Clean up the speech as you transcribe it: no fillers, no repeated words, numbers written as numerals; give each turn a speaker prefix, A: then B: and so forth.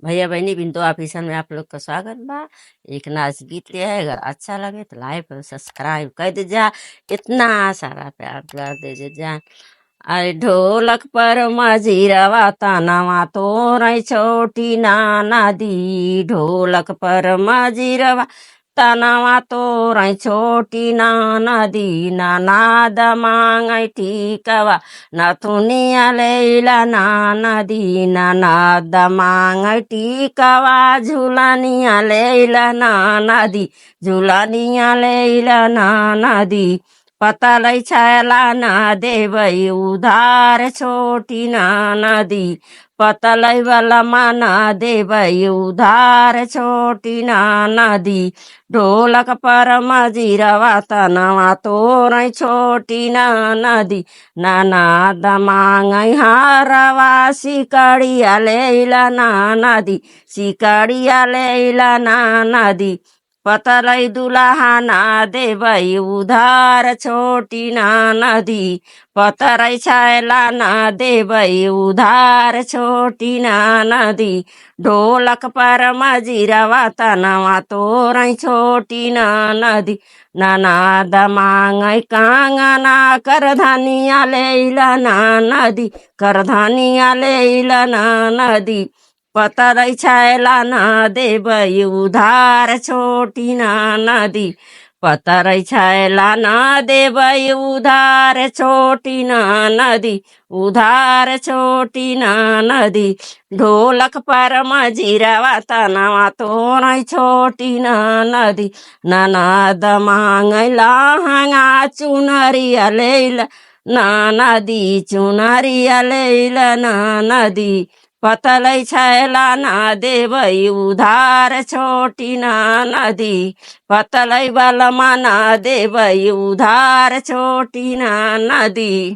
A: भैया बहनी बिंदु ऑफिसन में आप लोग का स्वागत बा। एक नाच गीत लिया है, अगर अच्छा लगे तो लाइक और सब्सक्राइब कर दे जा। इतना सारा प्यार दुलार दे दे जा। अरे ढोलक पर मजीरवा तनवा तो रही छोटी नाना दी। ढोलक पर मजीरवा तनवा तो रही छोटी नाना दी। नाना दमांग ठीकवा नथुनिया लैला नाना दी। नाना दमांग टीकवा झुलानिया लैला नाना दी। झुलानिया लैला नाना दी। पता लै छैला ना देवई उधार छोटी नाना दी। पता लै वाला माना देवई उधार छोटी नाना दी। ढोलक पर मजीरवा तनवा तोरई छोटी नाना दी। नाना दमांग हारवा सिकड़िया लैला नाना दी। सिकड़िया लैला नाना दी। पतलै दुल्हा ना देवई उधार छोटी नाना दी। पतरै छैला ना देवई उधार छोटी नाना दी। ढोलक पर मजीरवा तनवा तोरई छोटी नाना दी। नाना दमांग कांगना कर धनिया लैला नाना दी। कर धनिया लैला नाना दी। पतरै छैला ना देवई उधार छोटी नाना दी। पतरै छैला ना देवई उधार छोटी नाना दी। उधार छोटी नाना दी। ढोलक पर मजीरवा तनवा तोरई छोटी नाना दी। नाना दमांग लहंगा चुनरिया लैला नाना दी। चुनरिया लैला नाना दी। पतलै छैला ना देवई उधार छोटी नाना दी। पतलै वाला माना देवई उधार छोटी नाना दी।